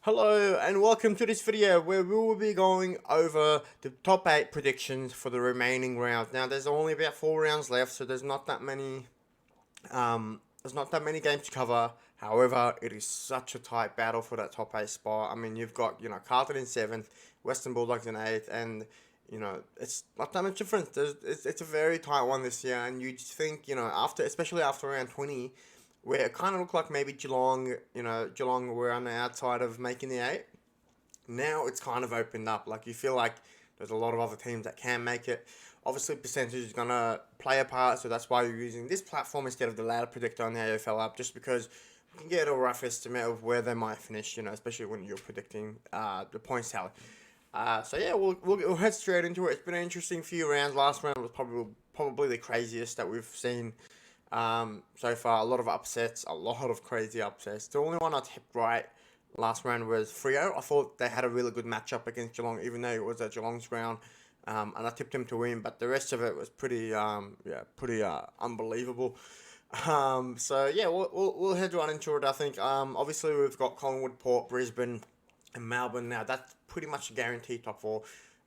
Hello and welcome to this video where we will be going over the top 8 predictions for the remaining rounds. Now there's only about 4 rounds left, so there's not that many games to cover. However, it is such a tight battle for that top 8 spot. I mean, you've got, Carlton in 7th, Western Bulldogs in 8th, and it's not that much difference. It's a very tight one this year, and you just think, especially after round 20, where it kind of looked like maybe Geelong were on the outside of making the 8. Now it's kind of opened up. Like, you feel like there's a lot of other teams that can make it. Obviously, percentage is going to play a part, so that's why you're using this platform instead of the ladder predictor on the AFL app, just because you can get a rough estimate of where they might finish, especially when you're predicting the points tally. So yeah, we'll head straight into it. It's been an interesting few rounds. Last round was probably the craziest that we've seen so far. A lot of upsets, a lot of crazy upsets. The only one I tipped right last round was Freo. I thought they had a really good matchup against Geelong, even though it was at Geelong's ground. And I tipped him to win, but the rest of it was pretty unbelievable. So yeah, we'll head right into it. I think obviously we've got Collingwood, Port, Brisbane, and Melbourne. Now that's pretty much a guaranteed top four.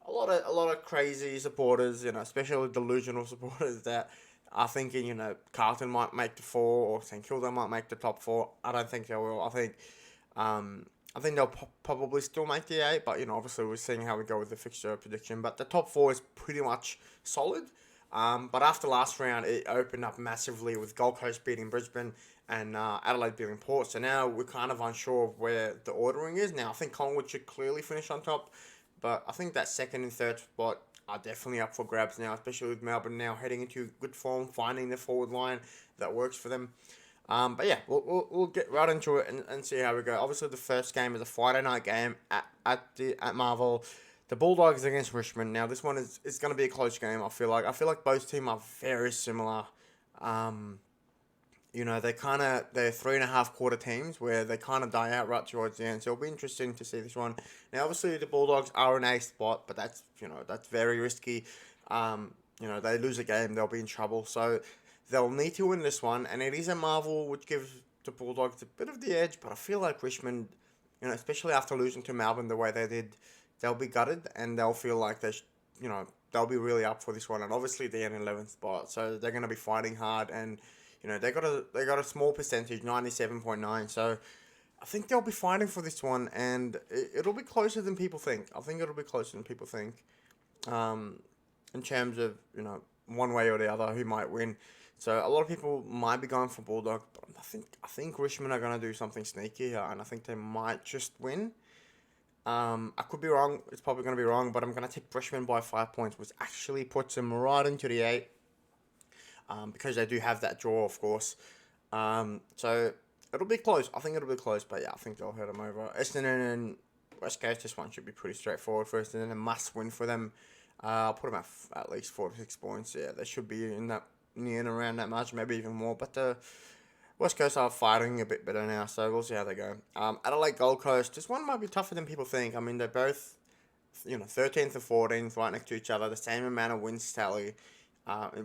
A lot of crazy supporters, especially delusional supporters that are thinking, Carlton might make the four or St Kilda might make the top four. I don't think they will. I think they'll probably still make the 8, but obviously we're seeing how we go with the fixture prediction. But the top four is pretty much solid. But after last round, it opened up massively with Gold Coast beating Brisbane and Adelaide beating Port. So now we're kind of unsure of where the ordering is. Now I think Collingwood should clearly finish on top, but I think that second and third spot are definitely up for grabs now, especially with Melbourne now heading into good form, finding the forward line that works for them. But yeah, we'll get right into it and see how we go. Obviously, the first game is a Friday night game at Marvel. The Bulldogs against Richmond. Now, this one is going to be a close game. I feel like both teams are very similar. Um, they're 3.5 quarter teams where they kind of die out right towards the end. So it'll be interesting to see this one. Now, obviously, the Bulldogs are an A spot, but that's very risky. They lose a game, they'll be in trouble. So they'll need to win this one, and it is a Marvel, which gives the Bulldogs a bit of the edge. But I feel like Richmond, especially after losing to Melbourne the way they did, they'll be gutted and they'll feel like they'll be really up for this one. And obviously they're in 11th spot, so they're going to be fighting hard. And they got a small percentage, 97.9. So I think they'll be fighting for this one, and it'll be closer than people think. I think it'll be closer than people think. Um, in terms of one way or the other who might win. So a lot of people might be going for Bulldog, but I think Richmond are gonna do something sneaky here, and I think they might just win. I could be wrong. It's probably gonna be wrong, but I'm gonna tip Richmond by 5 points, which actually puts them right into the 8. Because they do have that draw, of course. So it'll be close. I think it'll be close, but yeah, I think they'll hit them over. Essendon and West Coast, this one should be pretty straightforward for Essendon. A must win for them. I'll put them at least 4 to 6 points. Yeah, they should be in that near and around that margin, maybe even more. But the West Coast are fighting a bit better now, so we'll see how they go. Adelaide Gold Coast, this one might be tougher than people think. I mean, they're both 13th and 14th, right next to each other, the same amount of wins tally,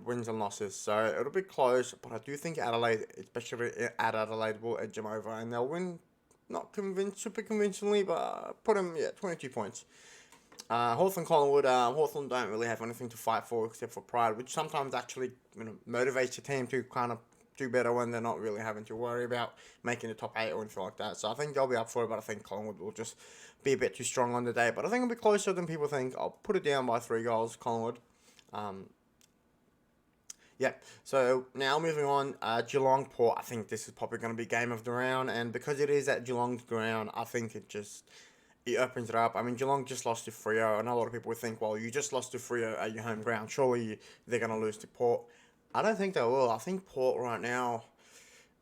wins and losses. So it'll be close, but I do think Adelaide, especially at Adelaide, will edge them over, and they'll win. Not super convincingly, but put them 22 points. Hawthorn Collingwood, Hawthorn don't really have anything to fight for except for pride, which sometimes actually motivates your team to kind of do better when they're not really having to worry about making the top 8 or anything like that. So I think they'll be up for it, but I think Collingwood will just be a bit too strong on the day. But I think it'll be closer than people think. I'll put it down by 3 goals, Collingwood. Um, yeah, so now moving on, Geelong Port. I think this is probably going to be game of the round, and because it is at Geelong's ground, I think it opens it up. I mean, Geelong just lost to Freo, and a lot of people would think, well, you just lost to Freo at your home ground. Surely they're going to lose to Port. I don't think they will. I think Port right now,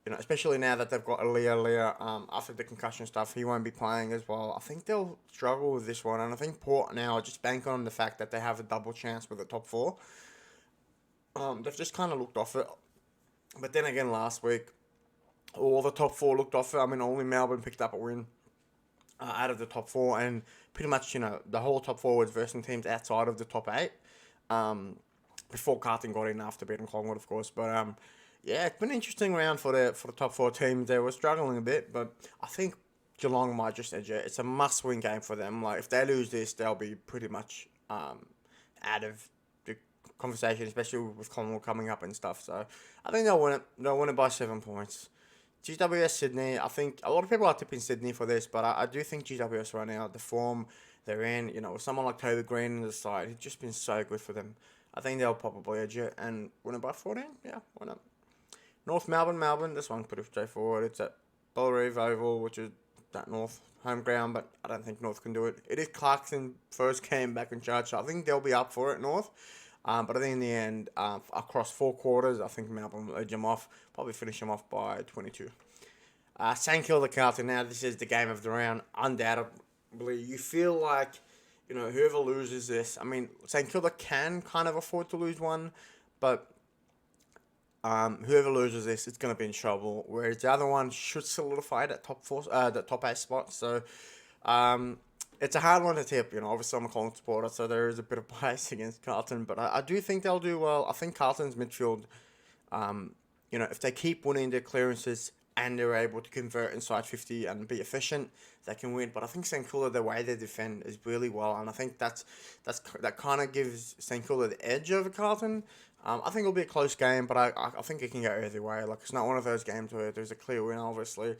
especially now that they've got Leah, after the concussion stuff, he won't be playing as well. I think they'll struggle with this one, and I think Port now just bank on the fact that they have a double chance with the top four. They've just kind of looked off it. But then again, last week, all the top four looked off it. I mean, only Melbourne picked up a win out of the top four, and pretty much the whole top four was versing teams outside of the top 8. Before Carlton got in after beating Collingwood, of course. But yeah, it's been an interesting round for the top four teams. They were struggling a bit, but I think Geelong might just edge it. It's a must-win game for them. Like if they lose this, they'll be pretty much out of the conversation, especially with Collingwood coming up and stuff. So I think they'll win it. They'll win it by 7 points. GWS Sydney. I think a lot of people are tipping Sydney for this, but I do think GWS right now, the form they're in, with someone like Taylor Green on the side, it's just been so good for them. I think they'll probably edge it and win it by 14. Yeah, why not? North Melbourne. This one's pretty straightforward. It's at Bellerive Oval, which is that North home ground, but I don't think North can do it. It is Clarkson first game back in charge, so I think they'll be up for it, North. But I think in the end, across 4 quarters, I think Melbourne will edge them off, probably finish them off by 22. St Kilda Carlton, now this is the game of the round, undoubtedly. You feel like, whoever loses this, I mean, St Kilda can kind of afford to lose one, but whoever loses this, it's going to be in trouble. Whereas the other one should solidify that top 8 spot. So, it's a hard one to tip. Obviously I'm a Collingwood supporter, so there is a bit of bias against Carlton. But I do think they'll do well. I think Carlton's midfield, if they keep winning their clearances and they're able to convert inside 50 and be efficient, they can win. But I think St Kilda, the way they defend is really well, and I think that kind of gives St Kilda the edge over Carlton. I think it'll be a close game, but I think it can go either way. Like it's not one of those games where there's a clear win, obviously.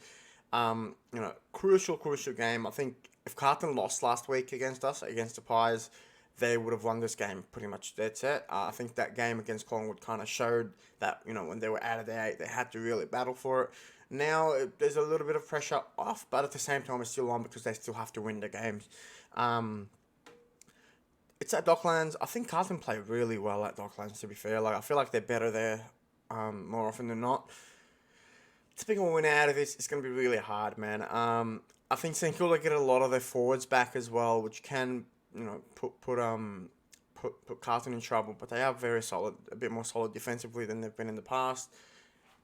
Crucial game. I think if Carlton lost last week against the Pies, they would have won this game pretty much dead set. I think that game against Collingwood kind of showed that, when they were out of the 8, they had to really battle for it. Now, there's a little bit of pressure off, but at the same time, it's still on because they still have to win the games. It's at Docklands. I think Carlton play really well at Docklands, to be fair. Like I feel like they're better there more often than not. Tipping a win out of this, it's going to be really hard, man. I think St Kilda get a lot of their forwards back as well, which can, put Carlton in trouble. But they are very solid, a bit more solid defensively than they've been in the past.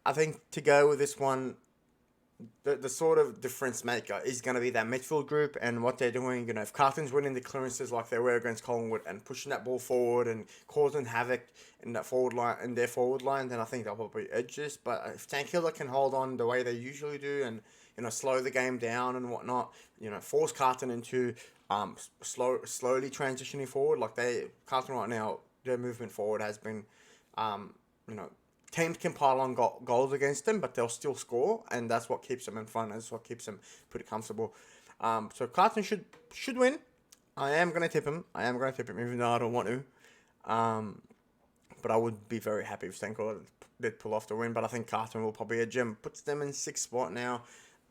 I think to go with this one, the sort of difference maker is going to be that midfield group and what they're doing. If Carlton's winning the clearances like they were against Collingwood and pushing that ball forward and causing havoc in that their forward line, then I think they'll probably edge this. But if St Kilda can hold on the way they usually do and slow the game down and whatnot, force Carlton into slowly transitioning forward. Like Carlton right now, their movement forward has been, teams can pile on goals against them, but they'll still score, and that's what keeps them in front. That's what keeps them pretty comfortable. So Carlton should win. I am going to tip him, even though I don't want to. But I would be very happy if St Kilda did pull off the win, but I think Carlton will probably edge him. Puts them in 6th spot now.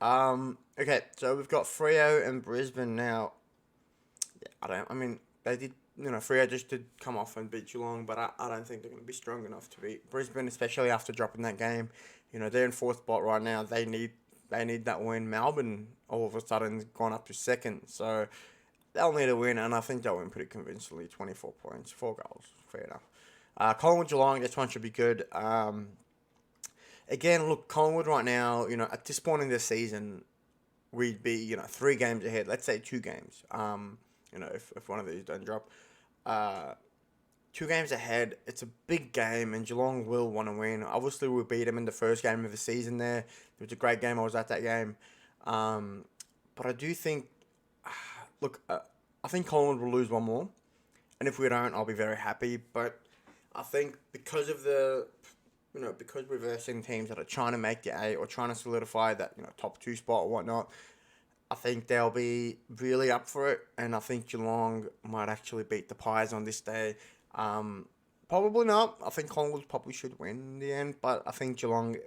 Okay, so we've got Freo and Brisbane now. They did, Freo just did come off and beat Geelong, but I don't think they're going to be strong enough to beat Brisbane, especially after dropping that game. They're in 4th spot right now. They need that win. Melbourne all of a sudden gone up to 2nd, so they'll need a win, and I think they'll win pretty convincingly. 24 points, 4 goals, fair enough. Collingwood Geelong, this one should be good. Again, look, Collingwood right now, at this point in the season, we'd be, 3 games ahead. Let's say 2 games. If one of these don't drop. 2 games ahead, it's a big game, and Geelong will want to win. Obviously, we beat them in the first game of the season there. It was a great game. I was at that game. But I do think, I think Collingwood will lose one more. And if we don't, I'll be very happy. But I think because of because we're versing teams that are trying to make the 8 or trying to solidify that, top 2 spot or whatnot, I think they'll be really up for it, and I think Geelong might actually beat the Pies on this day. Probably not. I think Collingwood probably should win in the end, but I think Geelong,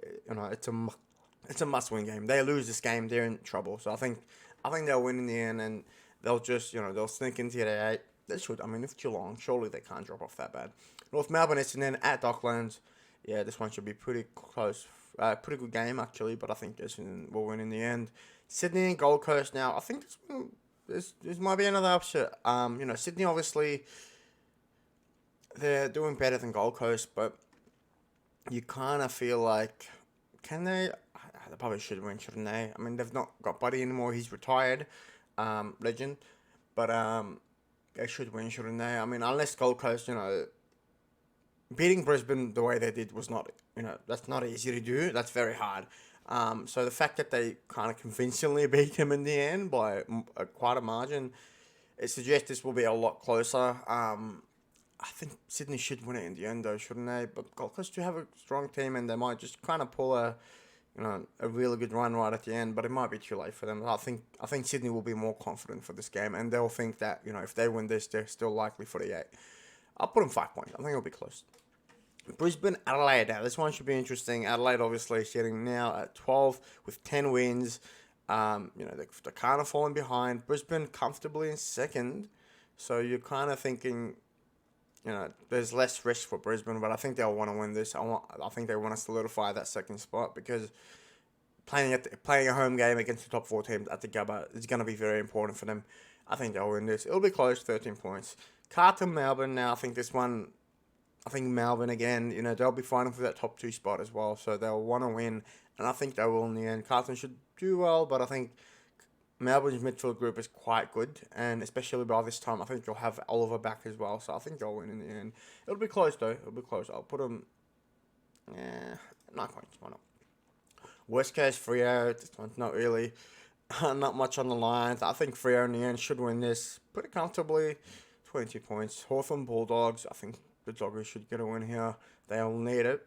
it's a must-win game. They lose this game, they're in trouble. So I think they'll win in the end, and they'll just, they'll sneak into the 8. They should. If Geelong, surely they can't drop off that bad. North Melbourne is then at Docklands. Yeah, this one should be pretty close. Pretty good game, actually, but I think Essendon will win in the end. Sydney and Gold Coast now. I think this might be another upset. Sydney, obviously, they're doing better than Gold Coast, but you kind of feel like, can they? They probably should win, shouldn't they? They've not got Buddy anymore. He's retired, legend. But they should win, shouldn't they? Unless Gold Coast, beating Brisbane the way they did was not, that's not easy to do. That's very hard. So the fact that they kind of convincingly beat him in the end by quite a margin, it suggests this will be a lot closer. I think Sydney should win it in the end, though, shouldn't they? But Gold Coast do have a strong team, and they might just kind of pull a really good run right at the end. But it might be too late for them. I think Sydney will be more confident for this game, and they'll think that if they win this, they're still likely for the 8. I'll put them 5 points. I think it'll be close. Brisbane, Adelaide. Now, this one should be interesting. Adelaide obviously sitting now at 12 with 10 wins. They're kind of falling behind. Brisbane comfortably in second. So you're kind of thinking, there's less risk for Brisbane, but I think they'll want to win this. I think they want to solidify that second spot because playing a home game against the top 4 teams at the Gabba is going to be very important for them. I think they'll win this. It'll be close, 13 points. Carlton, Melbourne. Now, I think Melbourne again, they'll be fighting for that top 2 spot as well, so they'll want to win, and I think they will in the end. Carlton should do well, but I think Melbourne's midfield group is quite good, and especially by this time, I think they'll have Oliver back as well, so I think they'll win in the end. It'll be close, though. It'll be close. I'll put them, 9 points. Why not? West Coast, Freo. This one's not really, not much on the lines. I think Freo in the end should win this pretty comfortably, 22 points. Hawthorn Bulldogs. I think the Doggers should get a win here. They'll need it.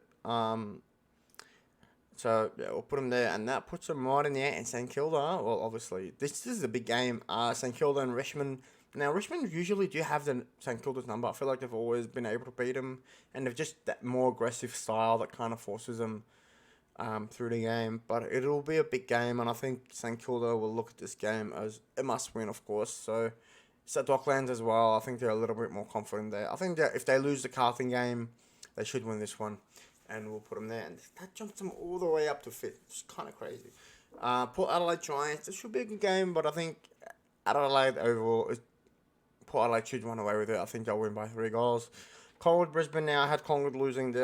So, yeah, we'll put them there. And that puts them right in the 8. And St Kilda, well, obviously, this is a big game. St Kilda and Richmond. Now, Richmond usually do have the St Kilda's number. I feel like they've always been able to beat them. And they've just that more aggressive style that kind of forces them through the game. But it'll be a big game. And I think St Kilda will look at this game as a must-win, of course. So, it's at Docklands as well. I think they're a little bit more confident there. I think that if they lose the Carlton game, they should win this one. And we'll put them there. And that jumps them all the way up to 5th. It's kind of crazy. Port Adelaide Giants. This should be a good game, but I think Adelaide overall, Port Adelaide should run away with it. I think they'll win by 3 goals. Collingwood, Brisbane now. I had Collingwood losing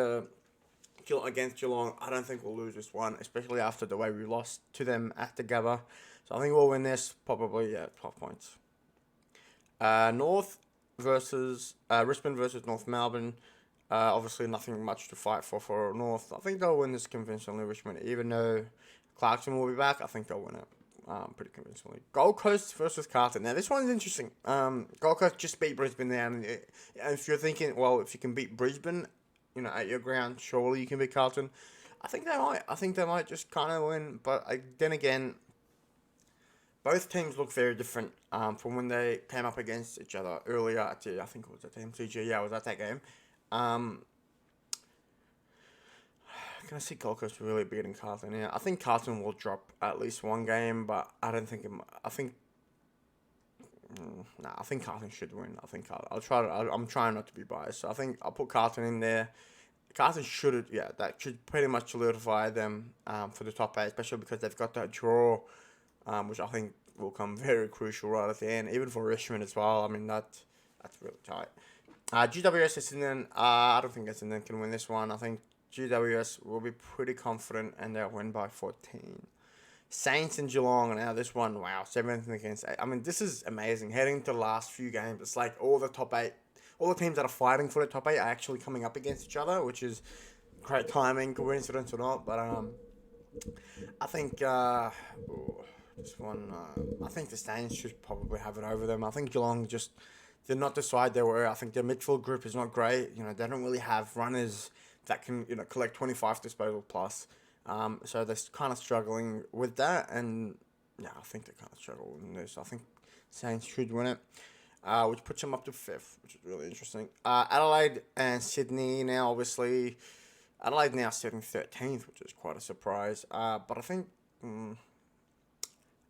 against Geelong. I don't think we'll lose this one, especially after the way we lost to them at the Gabba. So I think we'll win this, probably, 12 points. Richmond versus North Melbourne. Obviously, nothing much to fight for North. I think they'll win this convincingly, Richmond. Even though Clarkson will be back, I think they'll win it pretty convincingly. Gold Coast versus Carlton. Now, this one's interesting. Gold Coast just beat Brisbane there. And if you're thinking, well, if you can beat Brisbane, at your ground, surely you can beat Carlton. I think they might. I think they might just kind of win. But then again, both teams look very different from when they came up against each other earlier I think it was at the MCG. Yeah, I was at that game. Can I see Gold Coast really beating Carlton? Yeah, I think Carlton will drop at least one game, but I don't think I think Carlton should win. I think I'm trying not to be biased, so I think I'll put Carlton in there. Carlton that should pretty much solidify them for the top 8, especially because they've got that draw, which I think will come very crucial right at the end, even for Richmond as well. I mean, that's really tight. GWS Essendon, I don't think Essendon can win this one. I think GWS will be pretty confident and they'll win by 14. Saints and Geelong, now this one, wow, 7th against 8. I mean, this is amazing. Heading to the last few games, it's like all the top 8, all the teams that are fighting for the top 8 are actually coming up against each other, which is great timing, coincidence or not. But I think this one, I think the Saints should probably have it over them. I think Geelong they're not the side they were. I think their midfield group is not great. They don't really have runners that can, collect 25 disposal plus. So they're kind of struggling with that. And, yeah, I think they kind of struggle in this. I think Saints should win it, which puts them up to 5th, which is really interesting. Adelaide and Sydney now, obviously. Adelaide now sitting 13th, which is quite a surprise. But I think...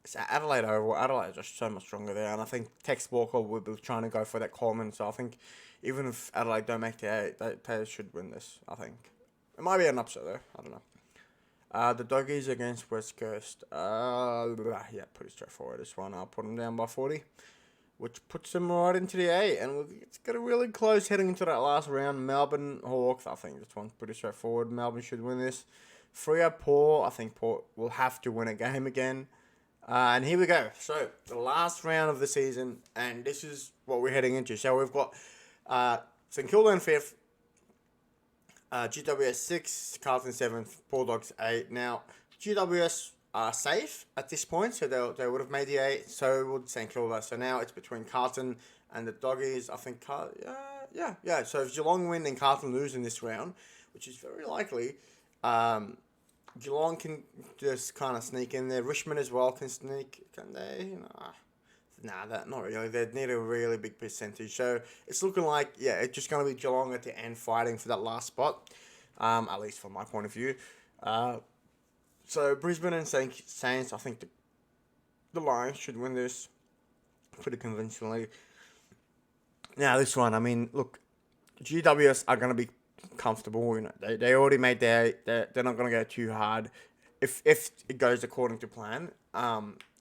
It's Adelaide overall. Adelaide is just so much stronger there, and I think Tex Walker will be trying to go for that Coleman. So I think even if Adelaide don't make the 8, they should win this. I think it might be an upset though. I don't know. The Doggies against West Coast. Pretty straightforward. This one, I'll put them down by 40, which puts them right into the 8, and it's getting really close heading into that last round. Melbourne Hawks. I think this one's pretty straightforward. Melbourne should win this. Freo Port. I think Port will have to win a game again. And here we go. So, the last round of the season, and this is what we're heading into. So, we've got St Kilda in 5th, GWS 6th, Carlton 7th, Bulldogs 8. Now, GWS are safe at this point, so they would have made the 8. So would St Kilda. So now it's between Carlton and the Doggies. I think yeah. So if Geelong win and Carlton lose in this round, which is very likely, um, Geelong can just kind of sneak in there. Richmond as well can sneak. Can they? Nah, that not really. They need a really big percentage. So it's looking like, yeah, it's just going to be Geelong at the end fighting for that last spot, at least from my point of view. So Brisbane and Saints, I think the Lions should win this pretty convincingly. Now this one, I mean, look, GWS are going to be comfortable. You know, they already made they're not going to go too hard. If it goes according to plan,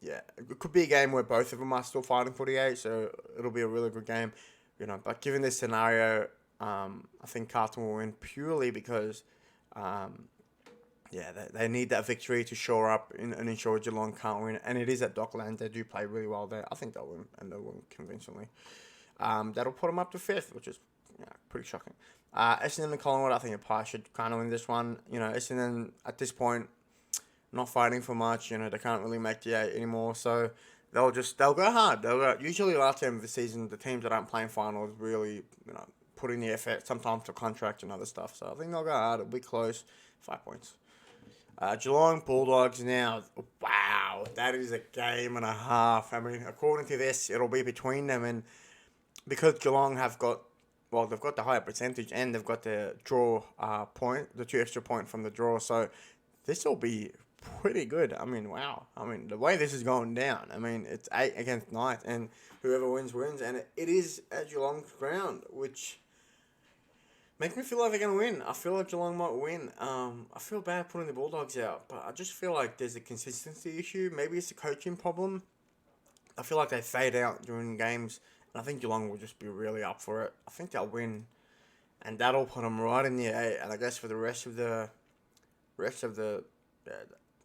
yeah, it could be a game where both of them are still fighting for the 8, so it'll be a really good game, you know. But given this scenario, I think Carlton will win purely because, yeah, they need that victory to shore up and ensure Geelong can't win. And it is at Docklands. They do play really well there. I think they'll win, and they'll win convincingly. That'll put them up to 5th, which is pretty shocking. Essendon and Collingwood, I think Pie should kind of win this one. You know, Essendon at this point not fighting for much. You know, they can't really make the 8 anymore, so they'll go hard. Usually last time of the season, the teams that aren't playing finals really, you know, put in the effort, sometimes for contract and other stuff. So I think they'll go hard. It'll be close. 5 points. Geelong Bulldogs now. Wow, that is a game and a half. I mean, according to this, it'll be between them, and because Geelong they've got the higher percentage and they've got the draw point, the 2 extra point from the draw. So this will be pretty good. I mean, wow. I mean, the way this is going down, I mean, it's 8 against 9, and whoever wins, wins. And it is at Geelong's ground, which makes me feel like they're going to win. I feel like Geelong might win. I feel bad putting the Bulldogs out, but I just feel like there's a consistency issue. Maybe it's a coaching problem. I feel like they fade out during games, and I think Geelong will just be really up for it. I think they'll win, and that'll put them right in the 8. And I guess for the rest of the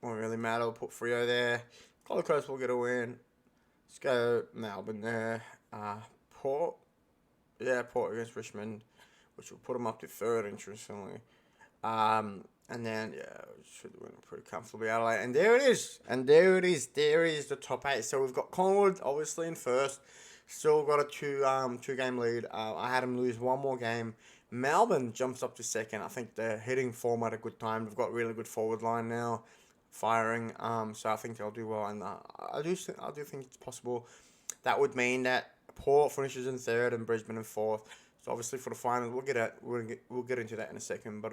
won't really matter. We'll put Freo there. Gold Coast will get a win. Let's go Melbourne there. Port against Richmond, which will put them up to 3rd, interestingly. And then, should win pretty comfortably Adelaide. And there it is. There is the top 8. So we've got Collingwood, obviously, in 1st. Still got a two-game lead. I had them lose one more game. Melbourne jumps up to 2nd. I think they're hitting form at a good time. They've got really good forward line now, firing. So I think they'll do well. And I do think it's possible. That would mean that Port finishes in 3rd and Brisbane in 4th. So obviously for the finals, we'll get into that in a second. But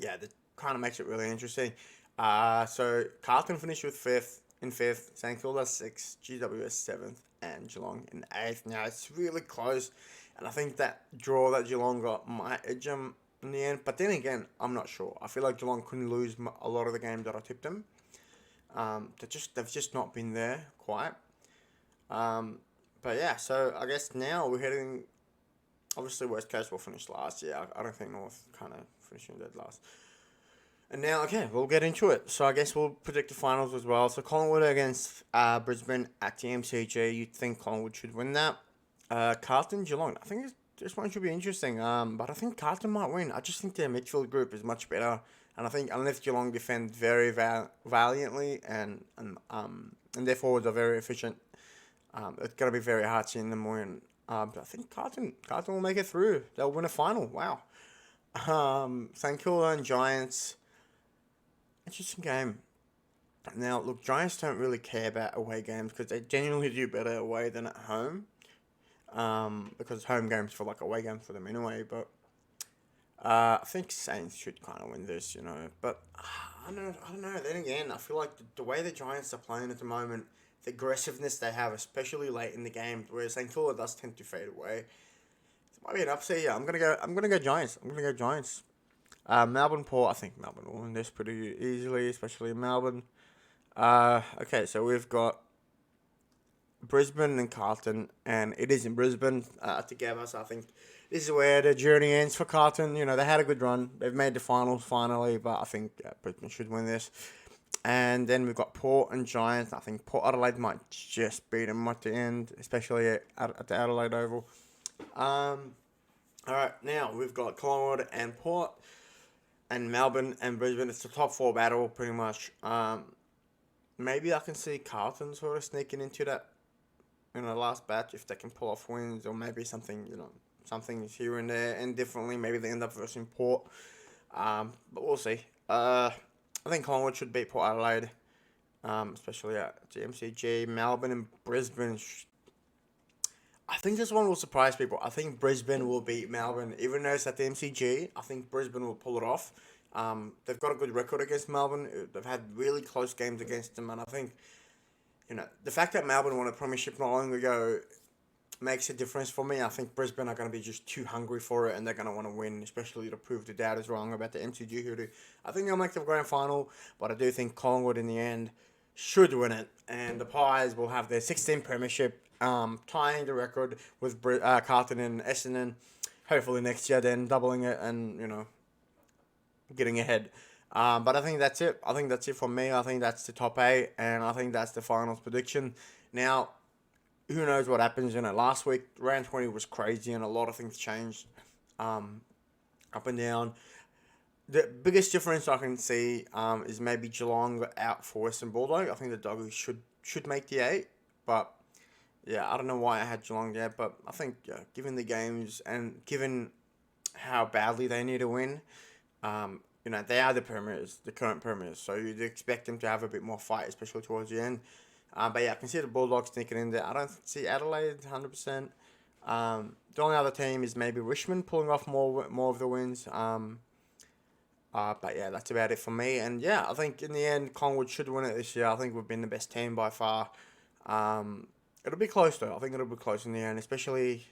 yeah, that kind of makes it really interesting. So Carlton finished with 5th. In 5th, St Kilda 6th, GWS 7th, and Geelong in 8th. Now it's really close, and I think that draw that Geelong got might edge them in the end. But then again, I'm not sure. I feel like Geelong couldn't lose a lot of the games that I tipped them. They've just not been there quite. But yeah, so I guess now we're heading. Obviously, West Coast will finish last. Yeah, I don't think North kind of finishing dead last. And now, okay, we'll get into it. So I guess we'll predict the finals as well. So Collingwood against Brisbane at the MCG. You'd think Collingwood should win that. Carlton, Geelong. I think this one should be interesting. But I think Carlton might win. I just think their midfield group is much better. And I think unless Geelong defend very valiantly and their forwards are very efficient, it's going to be very hard seeing them win. But I think Carlton will make it through. They'll win a final. Wow. St Kilda and Giants. Interesting game. Now, look, Giants don't really care about away games because they genuinely do better away than at home. Because home games feel like away games for them anyway. But I think Saints should kind of win this, you know. But I don't know. Then again, I feel like the way the Giants are playing at the moment, the aggressiveness they have, especially late in the game, whereas St Kilda does tend to fade away. It might be an upset. Yeah, I'm gonna go Giants. Melbourne Port, I think Melbourne will win this pretty easily, especially in Melbourne. Okay, so we've got Brisbane and Carlton, and it is in Brisbane together, so I think this is where the journey ends for Carlton. You know, they had a good run. They've made the finals finally, but I think Brisbane should win this. And then we've got Port and Giants. I think Port Adelaide might just beat them at the end, especially at the Adelaide Oval. All right, now we've got Collingwood and Port. and Melbourne and Brisbane. It's the top four battle pretty much. Maybe I can see Carlton sort of sneaking into that in the last batch if they can pull off wins, or maybe something, something here and there, and differently. Maybe they end up versus Port. But we'll see. I think Collingwood should beat Port Adelaide, especially at GMCG. Melbourne and Brisbane. I think this one will surprise people. I think Brisbane will beat Melbourne, even though it's at the MCG. I think Brisbane will pull it off. They've got a good record against Melbourne. They've had really close games against them, and I think, the fact that Melbourne won a premiership not long ago makes a difference for me. I think Brisbane are going to be just too hungry for it, and they're going to want to win, especially to prove the doubters wrong about the MCG hoodoo. I think they'll make the grand final, but I do think Collingwood in the end should win it, and the Pies will have their 16th premiership, tying the record with Carlton and Essendon. Hopefully next year, then doubling it and getting ahead. But I think that's it. I think that's it for me. I think that's the top 8, and I think that's the finals prediction. Now, who knows what happens in it? Last week, round 20 was crazy, and a lot of things changed up and down. The biggest difference I can see is maybe Geelong out for Western Bulldog. I think the Doggies should make the 8, but yeah, I don't know why I had Geelong there, but I think given the games and given how badly they need to win, they are the premiers, the current premiers, so you'd expect them to have a bit more fight, especially towards the end. But yeah, I can see the Bulldogs sneaking in there. I don't see Adelaide 100%. The only other team is maybe Richmond pulling off more of the wins. But yeah, that's about it for me. And yeah, I think in the end, Collingwood should win it this year. I think we've been the best team by far. It'll be close though. I think it'll be close in the end, especially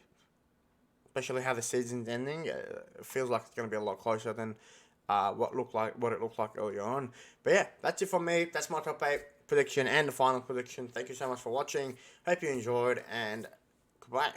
how the season's ending. It feels like it's going to be a lot closer than what it looked like earlier on. But yeah, that's it for me. That's my top 8 prediction and the final prediction. Thank you so much for watching. Hope you enjoyed, and goodbye.